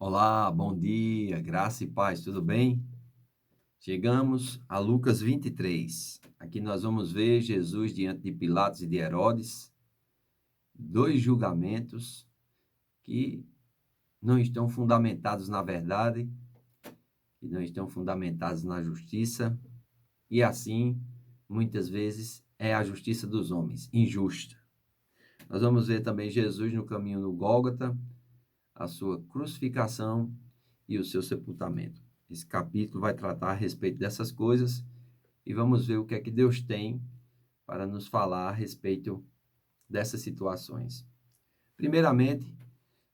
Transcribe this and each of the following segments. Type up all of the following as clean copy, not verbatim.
Olá, bom dia, graça e paz, tudo bem? Chegamos a Lucas 23. Aqui nós vamos ver Jesus diante de Pilatos e de Herodes, dois julgamentos que não estão fundamentados na verdade, que não estão fundamentados na justiça, e assim, muitas vezes, é a justiça dos homens, injusta. Nós vamos ver também Jesus no caminho no Gólgota, a sua crucificação e o seu sepultamento. Esse capítulo vai tratar a respeito dessas coisas e vamos ver o que é que Deus tem para nos falar a respeito dessas situações. Primeiramente,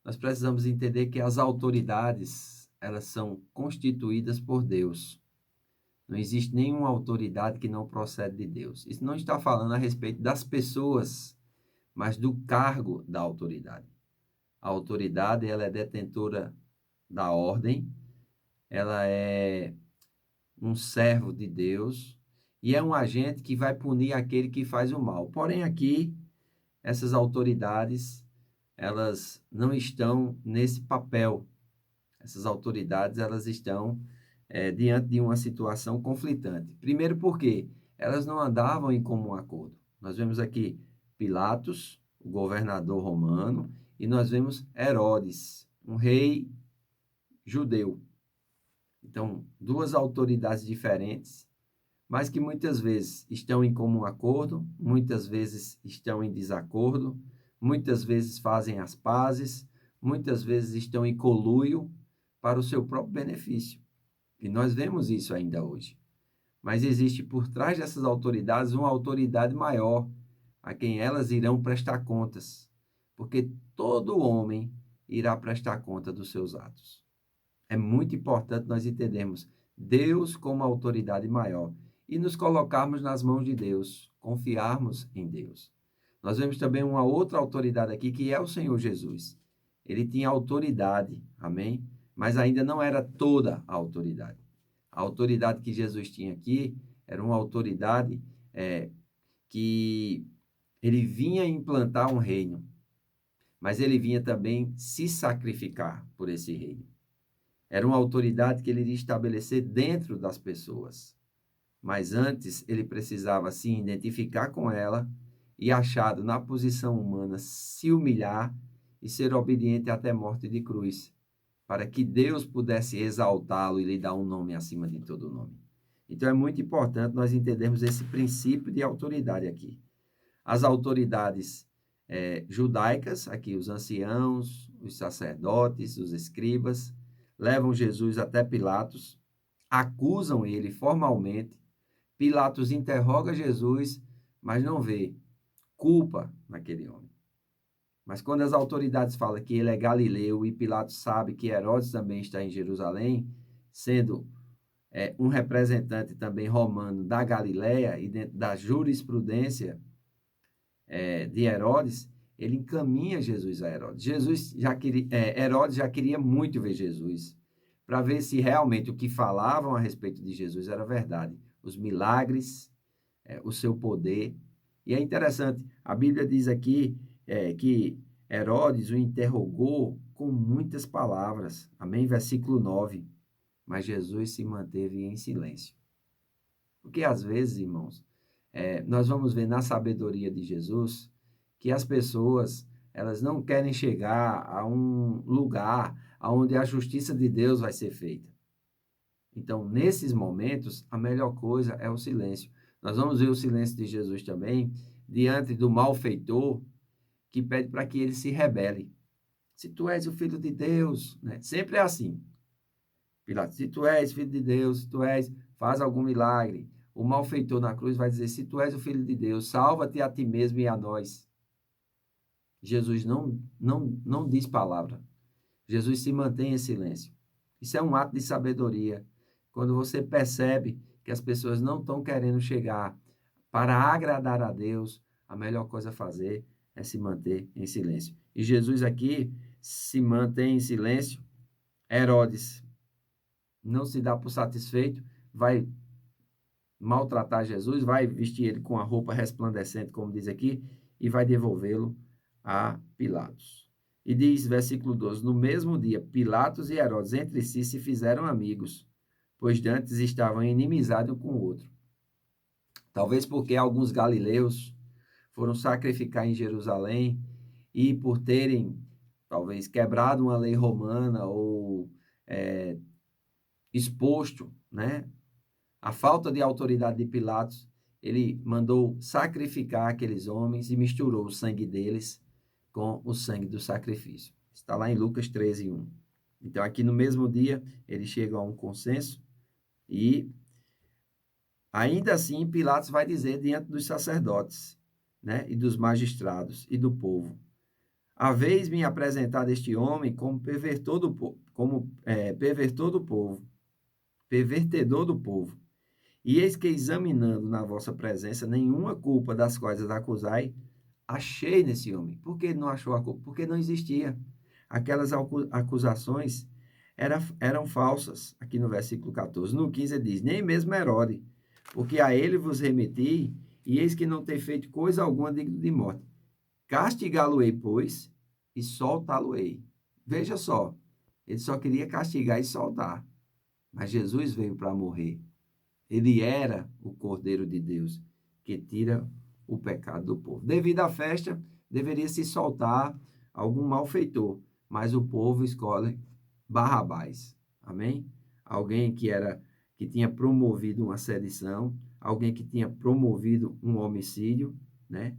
nós precisamos entender que as autoridades, elas são constituídas por Deus. Não existe nenhuma autoridade que não procede de Deus. Isso não está falando a respeito das pessoas, mas do cargo da autoridade. A autoridade, ela é detentora da ordem, ela é um servo de Deus e é um agente que vai punir aquele que faz o mal. Porém, aqui, essas autoridades, elas não estão nesse papel. Essas autoridades, elas estão diante de uma situação conflitante. Primeiro porque elas não andavam em comum acordo. Nós vemos aqui Pilatos, o governador romano, e nós vemos Herodes, um rei judeu. Então, duas autoridades diferentes, mas que muitas vezes estão em comum acordo, muitas vezes estão em desacordo, muitas vezes fazem as pazes, muitas vezes estão em conluio para o seu próprio benefício. E nós vemos isso ainda hoje. Mas existe por trás dessas autoridades uma autoridade maior, a quem elas irão prestar contas, porque todo homem irá prestar conta dos seus atos. É muito importante nós entendermos Deus como a autoridade maior e nos colocarmos nas mãos de Deus, confiarmos em Deus. Nós vemos também uma outra autoridade aqui, que é o Senhor Jesus. Ele tinha autoridade, amém? Mas ainda não era toda a autoridade. A autoridade que Jesus tinha aqui era uma autoridade que ele vinha implantar um reino, mas ele vinha também se sacrificar por esse reino. Era uma autoridade que ele iria estabelecer dentro das pessoas. Mas antes ele precisava se identificar com ela e, achado na posição humana, se humilhar e ser obediente até morte de cruz, para que Deus pudesse exaltá-lo e lhe dar um nome acima de todo nome. Então é muito importante nós entendermos esse princípio de autoridade aqui. As autoridades judaicas, aqui os anciãos, os sacerdotes, os escribas, levam Jesus até Pilatos, acusam ele formalmente. Pilatos interroga Jesus, mas não vê culpa naquele homem. Mas quando as autoridades falam que ele é galileu e Pilatos sabe que Herodes também está em Jerusalém, sendo um representante também romano da Galileia e dentro da jurisprudência de Herodes, ele encaminha Jesus a Herodes. Herodes já queria muito ver Jesus, para ver se realmente o que falavam a respeito de Jesus era verdade. Os milagres, o seu poder. E é interessante, a Bíblia diz aqui que Herodes o interrogou com muitas palavras. Amém? Versículo 9. Mas Jesus se manteve em silêncio. Porque às vezes, irmãos, nós vamos ver na sabedoria de Jesus que as pessoas, elas não querem chegar a um lugar onde a justiça de Deus vai ser feita. Então, nesses momentos, a melhor coisa é o silêncio. Nós vamos ver o silêncio de Jesus também diante do malfeitor que pede para que ele se rebele. Se tu és o filho de Deus, né? Sempre é assim. Pilatos, se tu és filho de Deus, se tu és, faz algum milagre. O malfeitor na cruz vai dizer, se tu és o filho de Deus, salva-te a ti mesmo e a nós. Jesus não diz palavra. Jesus se mantém em silêncio. Isso é um ato de sabedoria. Quando você percebe que as pessoas não estão querendo chegar para agradar a Deus, a melhor coisa a fazer é se manter em silêncio. E Jesus aqui se mantém em silêncio. Herodes não se dá por satisfeito, vai maltratar Jesus, vai vestir ele com a roupa resplandecente, como diz aqui, e vai devolvê-lo a Pilatos. E diz, versículo 12, no mesmo dia, Pilatos e Herodes entre si se fizeram amigos, pois dantes estavam inimizados um com o outro. Talvez porque alguns galileus foram sacrificar em Jerusalém e por terem, talvez, quebrado uma lei romana ou exposto, né, a falta de autoridade de Pilatos, ele mandou sacrificar aqueles homens e misturou o sangue deles com o sangue do sacrifício. Está lá em Lucas 13:1. Então, aqui no mesmo dia, eles chegam a um consenso e, ainda assim, Pilatos vai dizer diante dos sacerdotes, né, e dos magistrados e do povo: haveis-me apresentado este homem como pervertor do povo, pervertedor do povo. E eis que, examinando na vossa presença nenhuma culpa das quais os acusai, achei nesse homem. Por que ele não achou a culpa? Porque não existia. Aquelas acusações eram falsas. Aqui no versículo 14. No 15 ele diz, nem mesmo Herode, porque a ele vos remeti, e eis que não tem feito coisa alguma digna de morte. Castigá-lo-ei, pois, e soltá-lo-ei. Veja só, ele só queria castigar e soltar. Mas Jesus veio para morrer. Ele era o Cordeiro de Deus que tira o pecado do povo. Devido à festa, deveria se soltar algum malfeitor, mas o povo escolhe Barrabás. Amém? Alguém que tinha promovido uma sedição, alguém que tinha promovido um homicídio, né?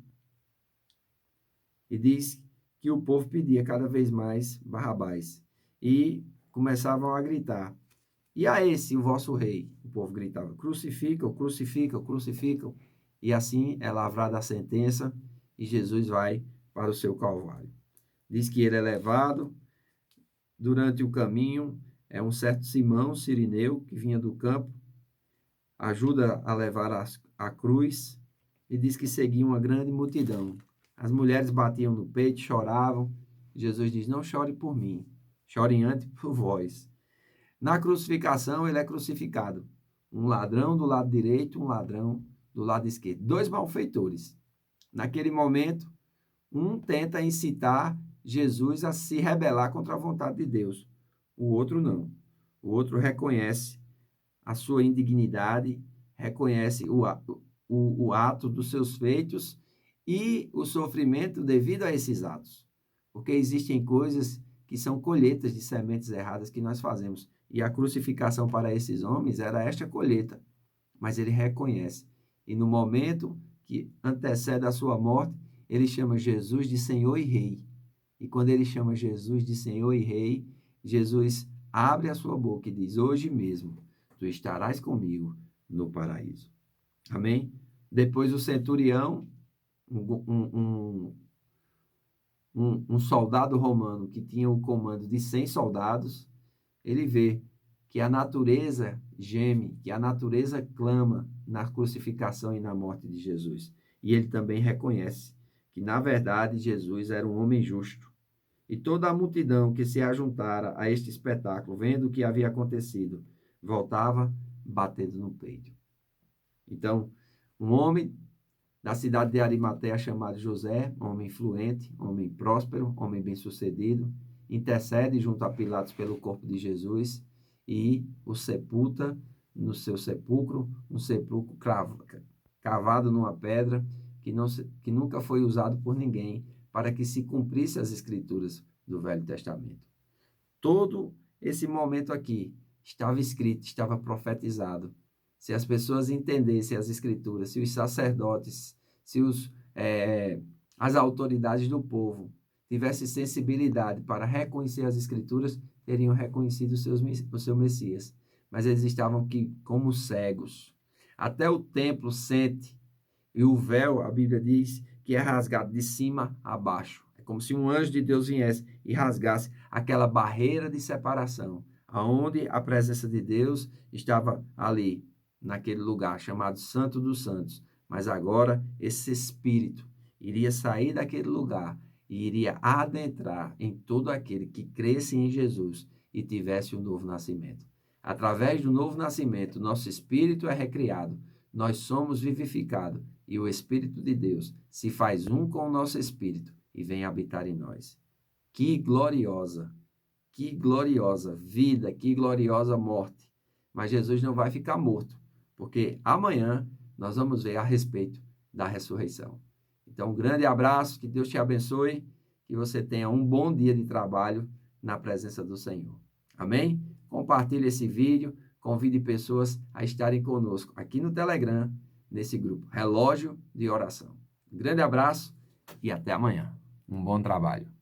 E diz que o povo pedia cada vez mais Barrabás. E começavam a gritar: e a esse, o vosso rei? O povo gritava: crucificam, crucificam, crucificam. E assim é lavrada a sentença e Jesus vai para o seu calvário. Diz que ele é levado durante o caminho, é um certo Simão Cirineu, que vinha do campo, ajuda a levar a cruz e diz que seguia uma grande multidão. As mulheres batiam no peito, choravam. Jesus diz: não chore por mim, chorem antes por vós. Na crucificação, ele é crucificado. Um ladrão do lado direito, um ladrão do lado esquerdo. Dois malfeitores. Naquele momento, um tenta incitar Jesus a se rebelar contra a vontade de Deus. O outro não. O outro reconhece a sua indignidade, reconhece o ato dos seus feitos e o sofrimento devido a esses atos. Porque existem coisas que são colheitas de sementes erradas que nós fazemos. E a crucificação para esses homens era esta colheita. Mas ele reconhece. E no momento que antecede a sua morte, ele chama Jesus de Senhor e Rei. E quando ele chama Jesus de Senhor e Rei, Jesus abre a sua boca e diz: hoje mesmo tu estarás comigo no paraíso. Amém? Depois o centurião, um soldado romano que tinha o comando de 100 soldados, ele vê que a natureza geme, que a natureza clama na crucificação e na morte de Jesus. E ele também reconhece que, na verdade, Jesus era um homem justo. E toda a multidão que se ajuntara a este espetáculo, vendo o que havia acontecido, voltava batendo no peito. Então, um homem da cidade de Arimateia chamado José, homem influente, homem próspero, homem bem-sucedido, intercede junto a Pilatos pelo corpo de Jesus e o sepulta no seu sepulcro, um sepulcro cavado numa pedra que nunca foi usado por ninguém para que se cumprisse as escrituras do Velho Testamento. Todo esse momento aqui estava escrito, estava profetizado. Se as pessoas entendessem as escrituras, se os sacerdotes, se as autoridades do povo tivessem sensibilidade para reconhecer as escrituras, teriam reconhecido o seu Messias. Mas eles estavam aqui como cegos. Até o templo sente, e o véu, a Bíblia diz, que é rasgado de cima a baixo. É como se um anjo de Deus viesse e rasgasse aquela barreira de separação, aonde a presença de Deus estava ali, naquele lugar chamado Santo dos Santos. Mas agora esse Espírito iria sair daquele lugar e iria adentrar em todo aquele que cresce em Jesus e tivesse um novo nascimento. Através do novo nascimento, nosso espírito é recriado, nós somos vivificados e o Espírito de Deus se faz um com o nosso espírito e vem habitar em nós. Que gloriosa vida, que gloriosa morte. Mas Jesus não vai ficar morto, porque amanhã nós vamos ver a respeito da ressurreição. Então, um grande abraço, que Deus te abençoe, que você tenha um bom dia de trabalho na presença do Senhor. Amém? Compartilhe esse vídeo, convide pessoas a estarem conosco aqui no Telegram, nesse grupo Relógio de Oração. Um grande abraço e até amanhã. Um bom trabalho.